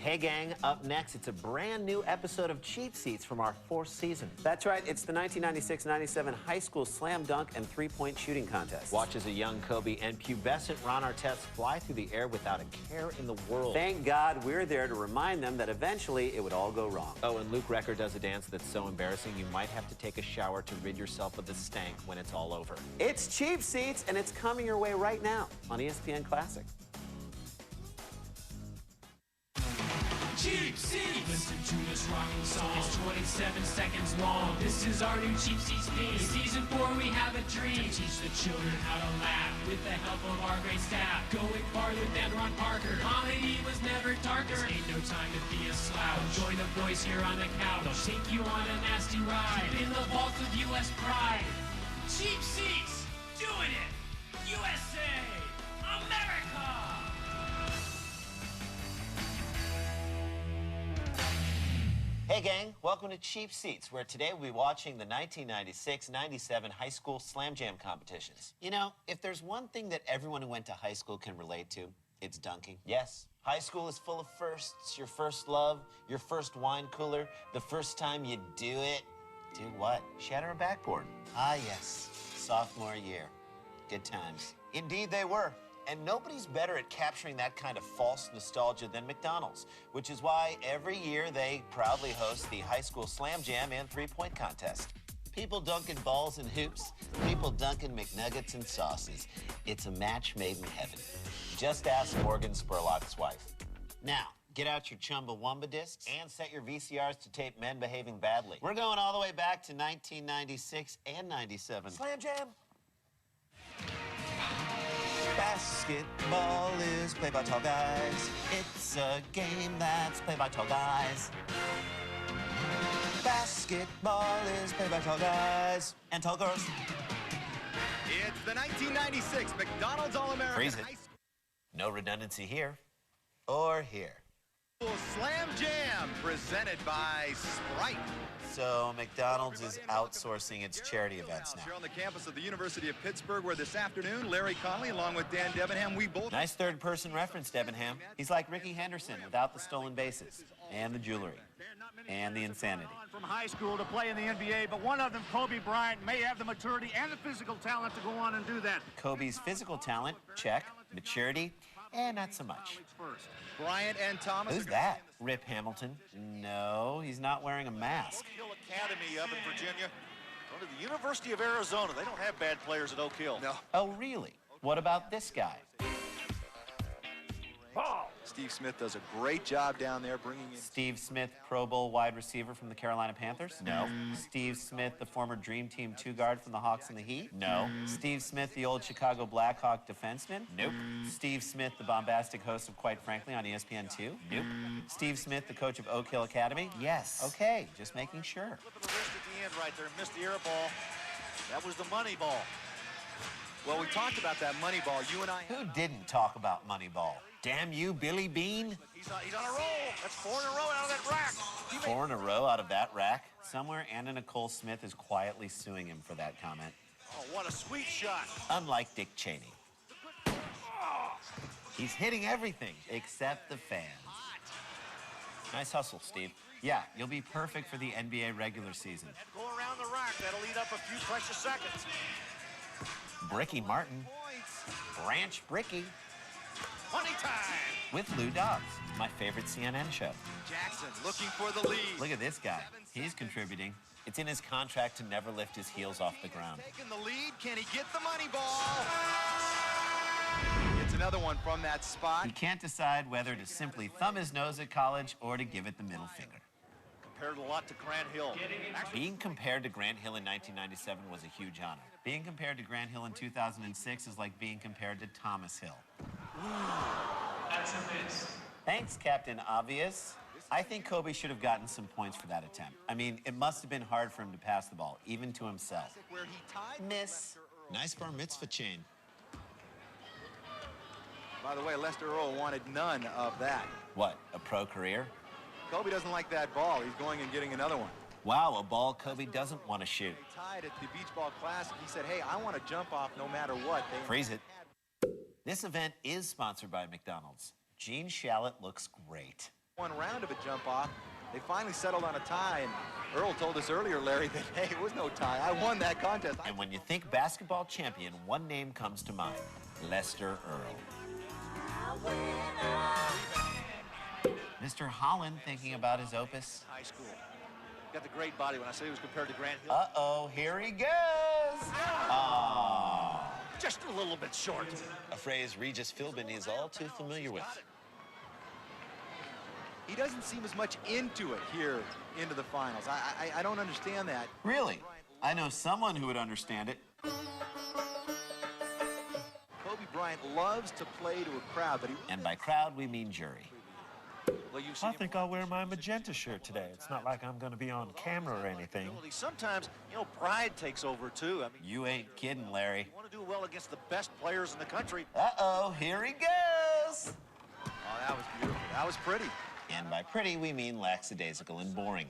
Hey gang, up next, it's a brand new episode of Cheap Seats from our 4th season. That's right, it's the 1996-97 high school slam dunk and three-point shooting contest. Watch as a young Kobe and pubescent Ron Artest fly through the air without a care in the world. Thank God we're there to remind them that eventually it would all go wrong. Oh, and Luke Recker does a dance that's so embarrassing you might have to take a shower to rid yourself of the stank when it's all over. It's Cheap Seats, and it's coming your way right now on ESPN Classic. Cheap Seats! Listen to this rocking song. It's 27 seconds long. This is our new Cheap Seats theme. Season 4, we have a dream. To teach the children how to laugh with the help of our great staff. Going farther than Ron Parker. Comedy was never darker. This ain't no time to be a slouch. Join the boys here on the couch. They'll take you on a nasty ride. Deep in the vault of U.S. pride. Cheap Seats! Doing it! USA! America! Hey gang, welcome to Cheap Seats, where today we'll be watching the 1996-97 high school slam jam competitions. You know, if there's one thing that everyone who went to high school can relate to, it's dunking. Yes, high school is full of firsts. Your first love, your first wine cooler, the first time you do it. Do what? Shatter a backboard. Ah yes, sophomore year. Good times. Indeed they were. And nobody's better at capturing that kind of false nostalgia than McDonald's, which is why every year they proudly host the high school slam jam and three-point contest. People dunking balls and hoops, people dunking McNuggets and sauces. It's a match made in heaven. Just ask Morgan Spurlock's wife. Now, get out your Chumbawamba discs and set your VCRs to tape men behaving badly. We're going all the way back to 1996 and 97. Slam jam! Basketball is played by tall guys. It's a game that's played by tall guys. Basketball is played by tall guys and tall girls. It's the 1996 McDonald's All-American Freeze it. High School No redundancy here or here. Slam Jam, presented by Sprite. So McDonald's is outsourcing its charity events now. Here on the campus of the University of Pittsburgh, where this afternoon, Larry Conley, along with Dan Debenham, we both... Nice third-person reference, Debenham. He's like Ricky Henderson without the stolen bases, and the jewelry, and the insanity. From high school to play in the NBA, but one of them, Kobe Bryant, may have the maturity and the physical talent to go on and do that. Kobe's physical talent, check. Maturity, not so much. Bryant and Thomas. Who's that? Rip Hamilton? No, he's not wearing a mask. Oak Hill Academy up in Virginia. Going to the University of Arizona. They don't have bad players at Oak Hill. No. Oh, really? What about this guy? Steve Smith does a great job down there bringing in... Steve Smith, Pro Bowl wide receiver from the Carolina Panthers? No. Steve Smith, the former Dream Team 2 guard from the Hawks and the Heat? No. Steve Smith, the old Chicago Blackhawk defenseman? Nope. Steve Smith, the bombastic host of Quite Frankly on ESPN2? Nope. Steve Smith, the coach of Oak Hill Academy? Yes. Okay, just making sure. Flipping the wrist at the end right there. Missed the air ball. That was the money ball. Well, we talked about that money ball. You and I... Who didn't talk about Moneyball? Damn you, Billy Bean. He's on a roll. That's 4 in a row out of that rack. 4 in a row out of that rack? Somewhere Anna Nicole Smith is quietly suing him for that comment. Oh, what a sweet shot. Unlike Dick Cheney. He's hitting everything except the fans. Nice hustle, Steve. Yeah, you'll be perfect for the NBA regular season. And go around the rack. That'll eat up a few precious seconds. Bricky Martin. Branch Bricky. Money time. With Lou Dobbs, my favorite CNN show. Jackson looking for the lead. Look at this guy. He's contributing. It's in his contract to never lift his heels off the ground. Taking the lead. Can he get the money ball? It's another one from that spot. He can't decide whether to simply thumb his nose at college or to give it the middle finger. Compared a lot to Grant Hill. Being compared to Grant Hill in 1997 was a huge honor. Being compared to Grant Hill in 2006 is like being compared to Thomas Hill. That's a miss. Thanks, Captain Obvious. I think Kobe should have gotten some points for that attempt. I mean, it must have been hard for him to pass the ball, even to himself. Where he tied Miss. Nice bar mitzvah chain. By the way, Lester Earl wanted none of that. What, a pro career? Kobe doesn't like that ball. He's going and getting another one. Wow, a ball Kobe doesn't want to shoot. They tied at the Beach Ball Classic. He said, hey, I want to jump off no matter what. Freeze it. This event is sponsored by McDonald's. Gene Shalit looks great. One round of a jump off. They finally settled on a tie, and Earl told us earlier, Larry, that, hey, it was no tie. I won that contest. And when you think basketball champion, one name comes to mind, Lester Earl. Mr. Holland thinking about his opus. High school. Got the great body. When I say he was compared to Grant Hill. Uh-oh, here he goes. Oh. Just a little bit short. A phrase Regis Philbin is all too familiar with. He doesn't seem as much into it here into the finals. I don't understand that. Really? I know someone who would understand it. Kobe Bryant loves to play to a crowd, but he... And by crowd, we mean jury. Well, I think I'll wear my magenta shirt today. It's not like I'm going to be on camera or anything. Sometimes, pride takes over, too. I mean, You ain't kidding, Larry. you want to do well against the best players in the country. Uh-oh, here he goes. Oh, that was beautiful. That was pretty. And by pretty, we mean lackadaisical and boring.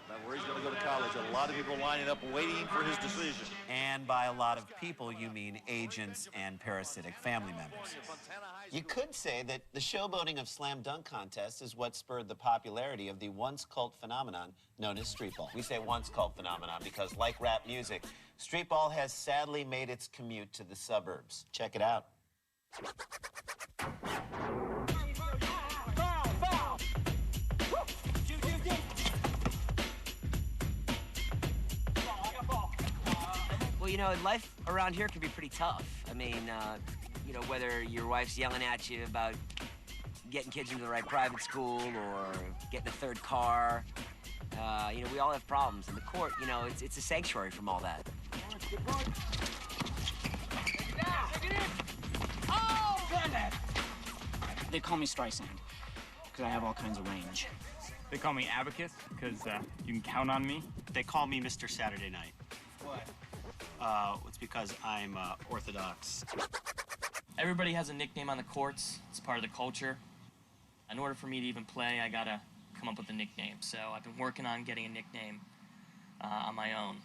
About where he's going to go to college. A lot of people lining up waiting for his decision. And by a lot of people, you mean agents and parasitic family members. You could say that the showboating of slam dunk contests is what spurred the popularity of the once cult phenomenon known as street ball. We say once cult phenomenon because, like rap music, street ball has sadly made its commute to the suburbs. Check it out. Well, life around here can be pretty tough. I mean, whether your wife's yelling at you about getting kids into the right private school or getting a third car, we all have problems. And the court, it's a sanctuary from all that. Oh, goodness! They call me Streisand because I have all kinds of range. They call me Abacus because you can count on me. They call me Mr. Saturday Night. What? It's because I'm Orthodox. Everybody has a nickname on the courts. It's part of the culture. In order for me to even play, I gotta come up with a nickname. So I've been working on getting a nickname on my own.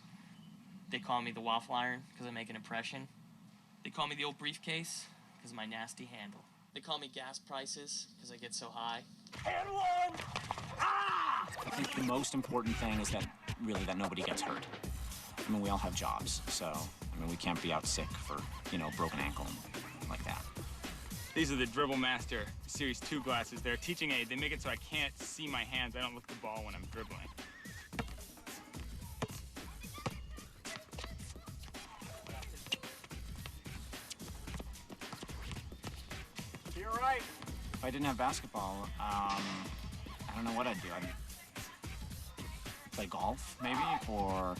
They call me the waffle iron because I make an impression. They call me the old briefcase because of my nasty handle. They call me gas prices because I get so high. And one! Ah! I think the most important thing is that nobody gets hurt. I mean, we all have jobs, so, we can't be out sick for, broken ankle and like that. These are the Dribble Master Series 2 glasses. They're a teaching aid. They make it so I can't see my hands. I don't look at the ball when I'm dribbling. You're right. If I didn't have basketball, I don't know what I'd do. I'd play golf, maybe, or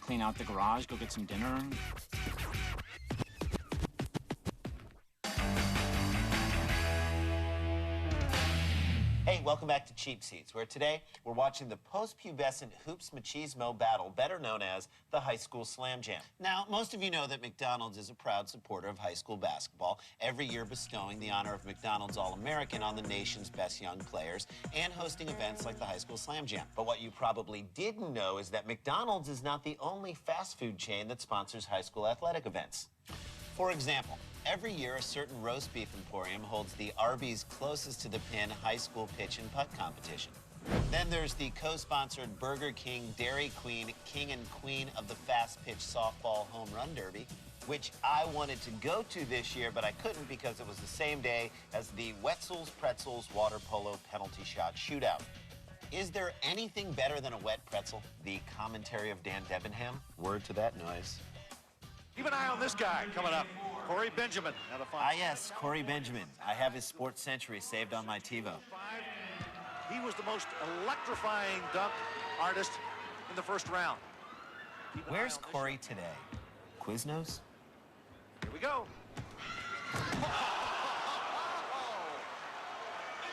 clean out the garage, go get some dinner. Hey, welcome back to Cheap Seats, where today we're watching the post-pubescent hoops machismo battle, better known as the high school slam jam. Now, most of you know that McDonald's is a proud supporter of high school basketball, every year bestowing the honor of McDonald's All-American on the nation's best young players and hosting events like the high school slam jam. But what you probably didn't know is that McDonald's is not the only fast food chain that sponsors high school athletic events. For example, every year a certain roast beef emporium holds the Arby's closest to the pin high school pitch and putt competition. Then there's the co-sponsored Burger King Dairy Queen King and Queen of the Fast Pitch Softball Home Run Derby, which I wanted to go to this year, but I couldn't because it was the same day as the Wetzel's Pretzels Water Polo Penalty Shot Shootout. Is there anything better than a wet pretzel? The commentary of Dan Debenham. Word to that noise. Keep an eye on this guy coming up. Corey Benjamin. Ah, yes, Corey Benjamin. I have his Sports Century saved on my TiVo. He was the most electrifying dunk artist in the first round. Where's Corey today? Quiznos? Here we go.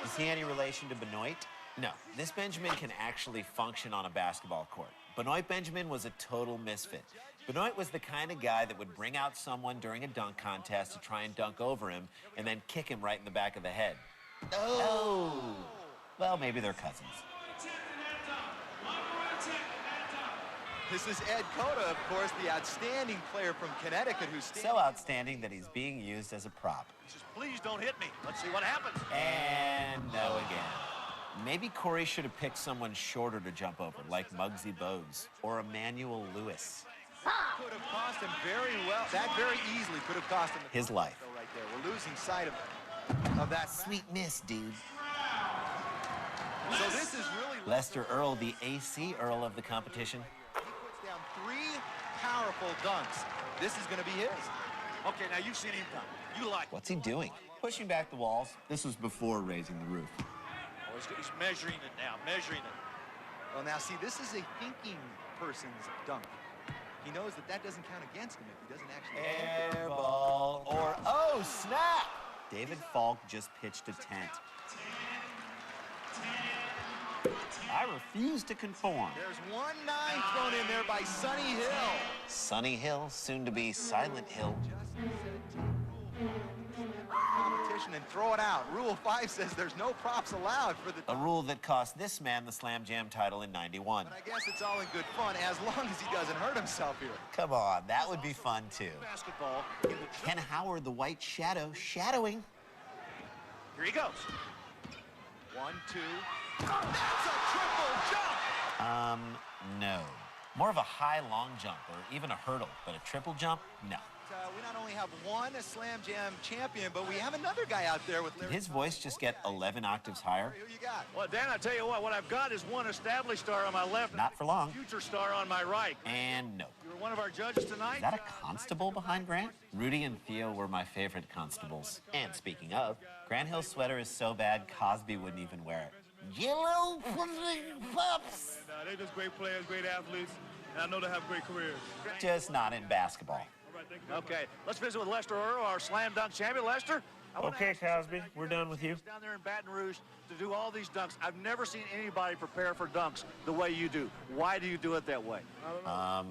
Is he any relation to Benoit? No, this Benjamin can actually function on a basketball court. Benoit Benjamin was a total misfit. Benoit was the kind of guy that would bring out someone during a dunk contest to try and dunk over him and then kick him right in the back of the head. Oh! Well, maybe they're cousins. This is Ed Cota, of course, the outstanding player from Connecticut who's so outstanding that he's being used as a prop. He says, please don't hit me. Let's see what happens. And Maybe Corey should have picked someone shorter to jump over, like Muggsy Bogues or Emmanuel Lewis. Could have cost him very well. That very easily could have cost him his life. Right there. We're losing sight of that. Sweet miss, dude. So this is really Lester Earl, the AC Earl of the competition. He puts down 3 powerful dunks. This is going to be his. Okay, now you've seen him dunk. You like What's he doing? Pushing back the walls. This was before raising the roof. Oh, he's measuring it now, measuring it. Well, now, see, this is a thinking person's dunk. He knows that that doesn't count against him if he doesn't actually... Air ball or... Oh, snap! David Falk just pitched a tent. I refuse to conform. There's 1-9 thrown in there by Sonny Hill. Sonny Hill, soon to be Silent Hill. Competition and throw it out. Rule 5 says there's no props allowed for the... A rule that cost this man the Slam Jam title in '91. But I guess it's all in good fun as long as he doesn't hurt himself here. Come on, that would be fun, too. basketball. Ken Howard, the White Shadow, shadowing. Here he goes. 1, 2. That's a triple jump! No. More of a high long jump or even a hurdle, but a triple jump, no. We not only have one Slam Jam champion, but we have another guy out there with... Did his voice just get 11 octaves higher? Who you got? Well, Dan, I tell you what I've got is one established star on my left. Not for long. Future star on my right. And no. You were one of our judges tonight. Is that a constable behind Grant? Rudy and Theo were my favorite constables. And speaking of, Grant Hill's sweater is so bad, Cosby wouldn't even wear it. Yellow pups! They're just great players, great athletes, and I know they have great careers. Just not in basketball. Okay, let's visit with Lester Earl, our slam dunk champion. Lester? Okay, Cosby, we're done with you. Down there in Baton Rouge to do all these dunks. I've never seen anybody prepare for dunks the way you do. Why do you do it that way?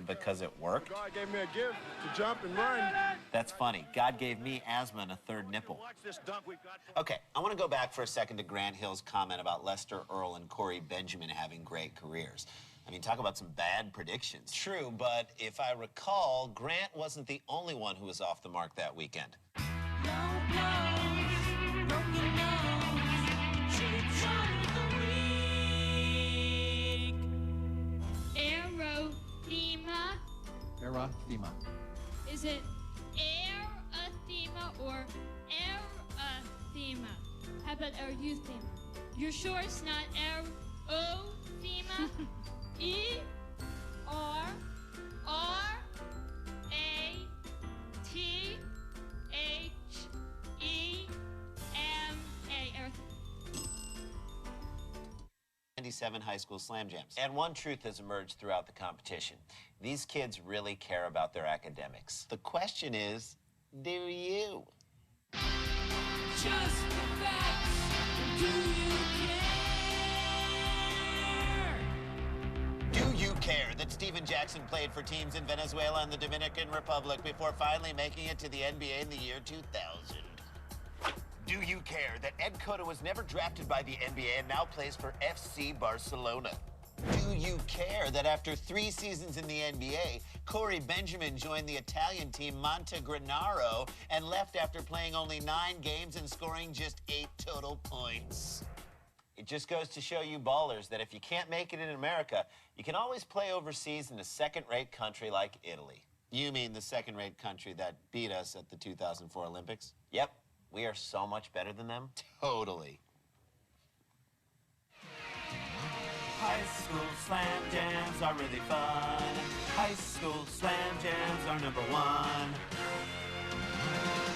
Because it worked. God gave me a gift to jump and run. That's funny. God gave me asthma and a third nipple. Watch this dunk we've got. Okay, I want to go back for a second to Grant Hill's comment about Lester Earl and Corey Benjamin having great careers. I mean, talk about some bad predictions. True, but if I recall, Grant wasn't the only one who was off the mark that weekend. Erythema. Is it erythema or erythema? How about erythema? You're sure it's not erythema? '97 high school slam jams. And one truth has emerged throughout the competition. These kids really care about their academics. The question is, do you? Just the facts. Do you care? Do you care that Steven Jackson played for teams in Venezuela and the Dominican Republic before finally making it to the NBA in the year 2000? Do you care that Ed Cota was never drafted by the NBA and now plays for FC Barcelona? Do you care that after 3 seasons in the NBA, Corey Benjamin joined the Italian team Montegranaro and left after playing only 9 games and scoring just 8 total points? It just goes to show you ballers that if you can't make it in America, you can always play overseas in a second-rate country like Italy. You mean the second-rate country that beat us at the 2004 Olympics? Yep. We are so much better than them? Totally. High school slam jams are really fun. High school slam jams are #1.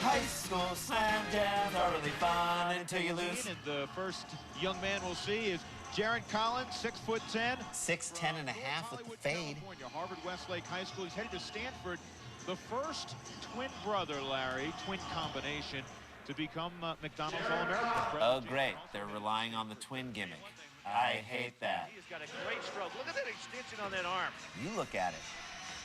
High school slam jams are really fun until you lose. And the first young man we'll see is Jaron Collins, 6'10". 6'10" and a half with the fade. California, Harvard Westlake High School. He's headed to Stanford. The first twin brother, Larry, twin combination, to become McDonald's All-American. Oh, great. They're relying on the twin gimmick. I hate that. He's got a great stroke. Look at that extension on that arm. You look at it.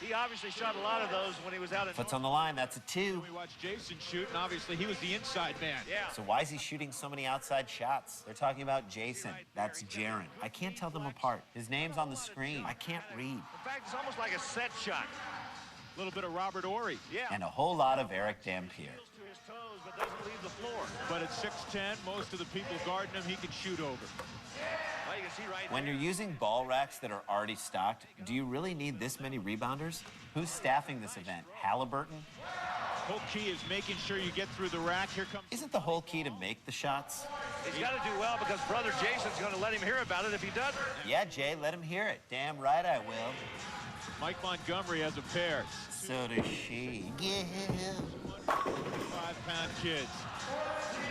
He obviously shot a lot of those when he was out in... Foot's on the line. That's a 2. We watched Jason shoot, and obviously he was the inside man. Yeah. So why is he shooting so many outside shots? They're talking about Jason. That's Jaron. I can't tell them apart. His name's on the screen. I can't read. In fact, it's almost like a set shot. A little bit of Robert Ory. Yeah. And a whole lot of Eric Dampier. To his toes but doesn't leave the floor. But at 6'10", most of the people guarding him, he can shoot over. Well, you can see right When there. you're using ball racks that are already stocked, do you really need this many rebounders? Who's staffing this event? Halliburton? Whole key is making sure you get through the rack. Here comes... Isn't the whole key to make the shots? He's got to do well because brother Jason's going to let him hear about it if he doesn't. Yeah, Jay, let him hear it. Damn right I will. Mike Montgomery has a pair. So does she. Yeah. 5-pound kids.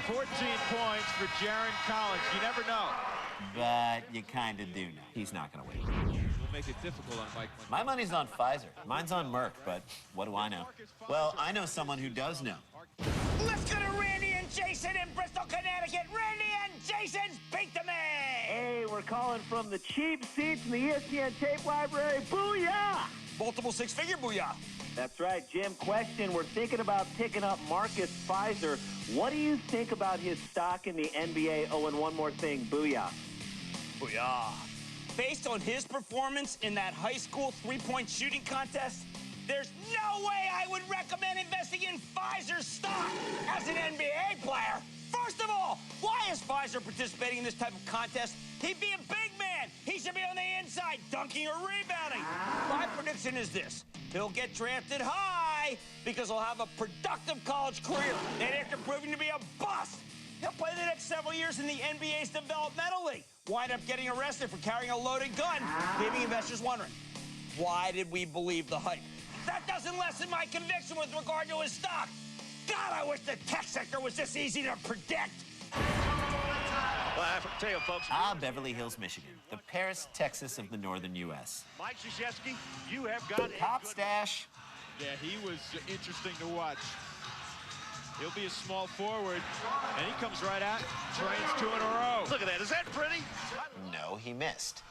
14 points for Jaron Collins. You never know. But you kind of do know. He's not going to win. We'll make it difficult on Mike Montgomery. My money's on Pfizer. Mine's on Merck, but what do I know? Well, I know someone who does know. Let's go to Randy and Jason in Bristol, Connecticut. Randy and Jason's Beat the Man. Hey, we're calling from the cheap seats in the ESPN tape library. Booyah! Multiple six-figure booyah. That's right, Jim. Question, we're thinking about picking up Marcus Pfizer. What do you think about his stock in the NBA? Oh, and one more thing, booyah. Booyah. Based on his performance in that high school three-point shooting contest, there's no way I would recommend investing in Pfizer's stock as an NBA player. First of all, why is Pfizer participating in this type of contest? He'd be a big man. He should be on the inside, dunking or rebounding. My prediction is this. He'll get drafted high because he'll have a productive college career. And after proving to be a bust, he'll play the next several years in the NBA's developmental league. Wind up getting arrested for carrying a loaded gun, leaving investors wondering, why did we believe the hype? That doesn't lessen my conviction with regard to his stock. God, I wish the tech sector was this easy to predict. Well, I tell you, folks. Beverly Hills, Michigan, the Paris, Texas of the northern U.S. Mike Krzyzewski, you have got Top stash. Yeah, he was interesting to watch. He'll be a small forward, and he comes right out, trains 2 in a row. Look at that. Is that pretty? No, he missed.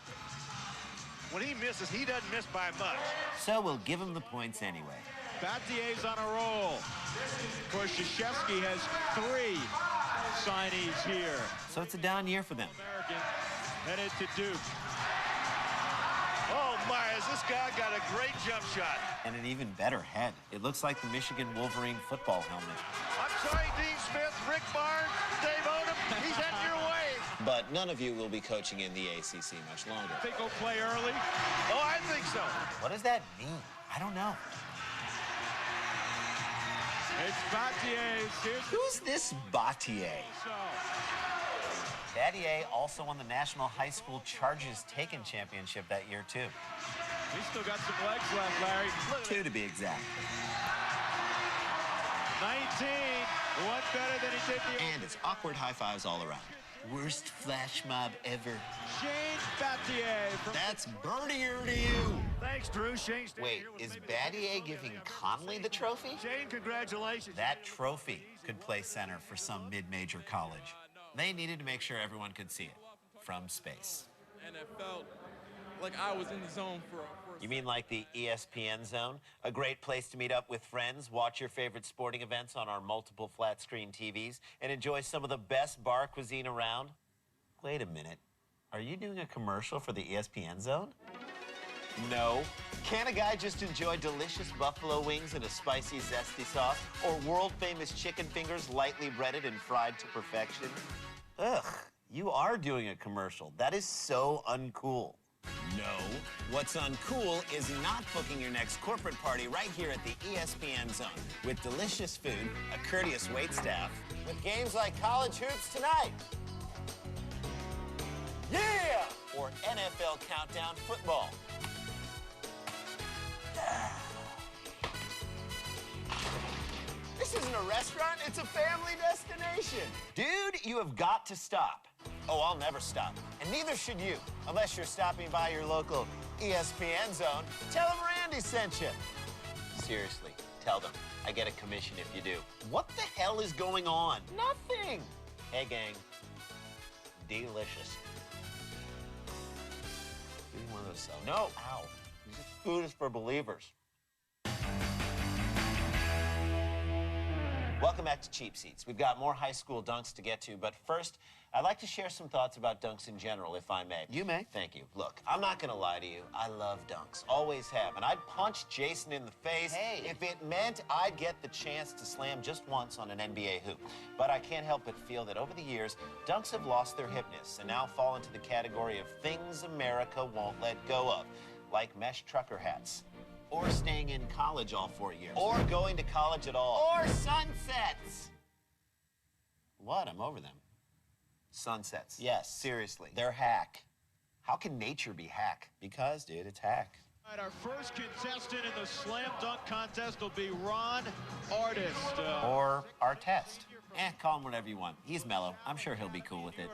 When he misses, he doesn't miss by much. So we'll give him the points anyway. Bathier's on a roll. Of course, Krzyzewski has 3 signees here. So it's a down year for them. American headed to Duke. Oh, my, has this guy got a great jump shot. And an even better head. It looks like the Michigan Wolverine football helmet. I'm sorry, Dean Smith, Rick Barnes, Dave Odom, he's heading your way. But none of you will be coaching in the ACC much longer. Think he'll play early? Oh, I think so. What does that mean? I don't know. It's Bathier's. Who's this Batier? So, Batier also won the National High School Charges Taken Championship that year, too. he's still got some legs left, Larry. 2 to be exact. 19, one better than he did the... And it's awkward high fives all around. Worst flash mob ever. Shane Battier. That's birdier to you. Thanks, Drew. Shane. Wait, is Battier giving Conley the trophy? Shane, congratulations. That trophy could play center for some mid-major college. They needed to make sure everyone could see it from space. And it felt like I was in the zone for You mean like the ESPN zone? A great place to meet up with friends, watch your favorite sporting events on our multiple flat-screen TVs, and enjoy some of the best bar cuisine around? Wait a minute. Are you doing a commercial for the ESPN zone? No. Can a guy just enjoy delicious buffalo wings in a spicy, zesty sauce, or world-famous chicken fingers lightly breaded and fried to perfection? Ugh, you are doing a commercial. That is so uncool. No. What's uncool is not booking your next corporate party right here at the ESPN zone with delicious food, a courteous waitstaff, With games like college hoops tonight. yeah, or NFL Countdown football. This isn't a restaurant, it's a family destination. Dude, you have got to stop. Oh, I'll never stop. And neither should you, unless you're stopping by your local ESPN zone. Tell them Randy sent you. Seriously, tell them. I get a commission if you do. What the hell is going on? Nothing. Hey, gang. Delicious. Give me one of those salads. No, ow. This food is for believers. Welcome back to Cheap Seats. We've got more high school dunks to get to, but first, I'd like to share some thoughts about dunks in general, if I may. You may. Thank you. Look, I'm not gonna lie to you. I love dunks. Always have. And I'd punch Jason in the face if it meant I'd get the chance to slam just once on an NBA hoop. But I can't help but feel that over the years, dunks have lost their hipness and now fall into the category of things America won't let go of, like mesh trucker hats. Or staying in college all 4 years. Or going to college at all. Or sunsets. What? I'm over them. Sunsets. Yes. Seriously. They're hack. How can nature be hack? Because, dude, it's hack. All right, our first contestant in the slam dunk contest will be Ron Artist. Or Artest. Call him whatever you want. He's mellow. I'm sure he'll be cool with it.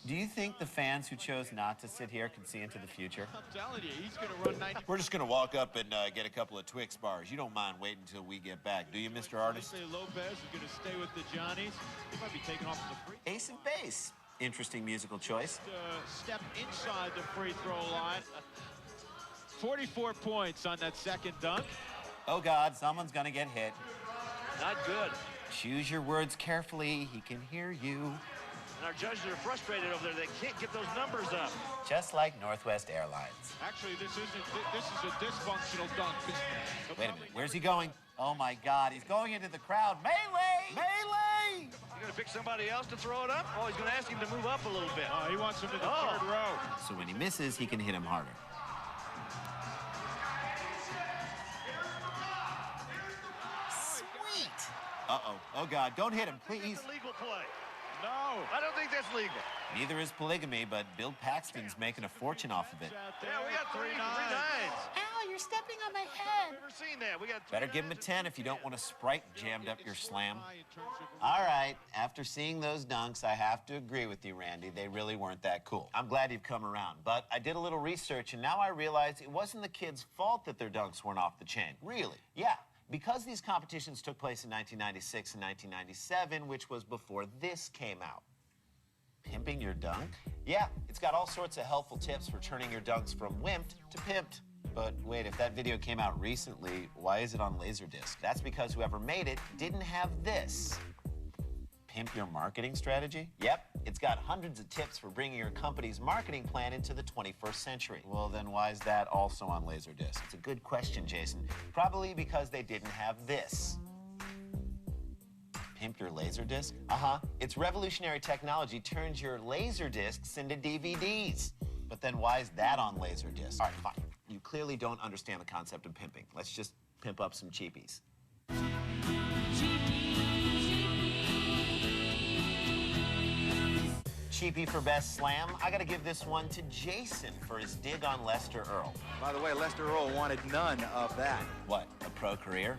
Do you think the fans who chose not to sit here can see into the future? I'm telling you, he's going to run 90. We're just going to walk up and get a couple of Twix bars. You don't mind waiting until we get back, do you, Mr. Artist? Lopez is going to stay with the Johnnies. He might be taken off the free. Ace of base. Interesting musical choice. Step inside the free throw line. 44 points on that second dunk. Oh, God, someone's going to get hit. Not good. Choose your words carefully. He can hear you. And our judges are frustrated over there. They can't get those numbers up. Just like Northwest Airlines. Actually, this is a dysfunctional dunk. Wait a minute. Where's he going? Oh, my God. He's going into the crowd. Melee! Melee! You gonna pick somebody else to throw it up? Oh, he's gonna ask him to move up a little bit. Oh, he wants him to the third row. So when he misses, he can hit him harder. Sweet! Uh-oh. Oh, God. Don't hit him, please. Illegal play. No. I don't think that's legal. Neither is polygamy, but Bill Paxton's making a fortune off of it. Yeah, we got three nines. Ow, you're stepping on my head. Never seen that. We got Better give him a 10 if you don't want a Sprite jammed up your slam. All right, after seeing those dunks, I have to agree with you, Randy. They really weren't that cool. I'm glad you've come around, but I did a little research, and now I realize it wasn't the kids' fault that their dunks weren't off the chain. Really? Yeah. Because these competitions took place in 1996 and 1997, which was before this came out. Pimping your dunk? Yeah, it's got all sorts of helpful tips for turning your dunks from wimped to pimped. But wait, if that video came out recently, why is it on Laserdisc? That's because whoever made it didn't have this. Pimp your marketing strategy? Yep, it's got hundreds of tips for bringing your company's marketing plan into the 21st century. Well, then why is that also on Laserdisc? It's a good question, Jason. Probably because they didn't have this. Pimp your Laserdisc? Uh-huh. It's revolutionary technology turns your Laserdiscs into DVDs. But then why is that on Laserdisc? All right, fine. You clearly don't understand the concept of pimping. Let's just pimp up some cheapies. Cheapie for best slam. I gotta give this one to Jason for his dig on Lester Earl. By the way, Lester Earl wanted none of that. What, a pro career?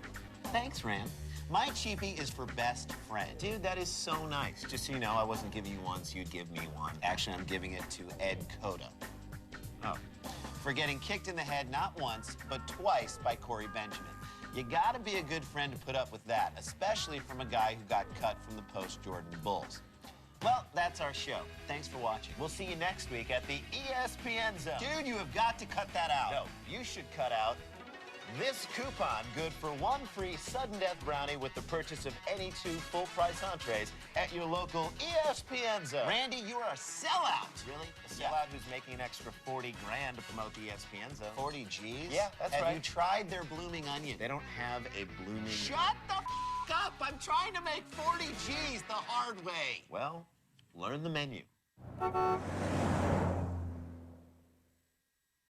Thanks, Rand. My cheapie is for best friend. Dude, that is so nice. Just so you know, I wasn't giving you one, so you'd give me one. Actually, I'm giving it to Ed Coda. Oh. For getting kicked in the head not once, but twice by Corey Benjamin. You gotta be a good friend to put up with that, especially from a guy who got cut from the post-Jordan Bulls. Well, that's our show. Thanks for watching. We'll see you next week at the ESPN Zone. Dude, you have got to cut that out. No, you should cut out this coupon, good for one free sudden death brownie with the purchase of any 2 full-price entrees at your local ESPN Zone. Randy, you are a sellout. Really? A sellout who's making an extra 40 grand to promote the ESPN Zone. 40 G's? Yeah, that's right. Have you tried their blooming onion? They don't have a blooming... Shut the up! I'm trying to make 40 G's the hard way. Well, learn the menu.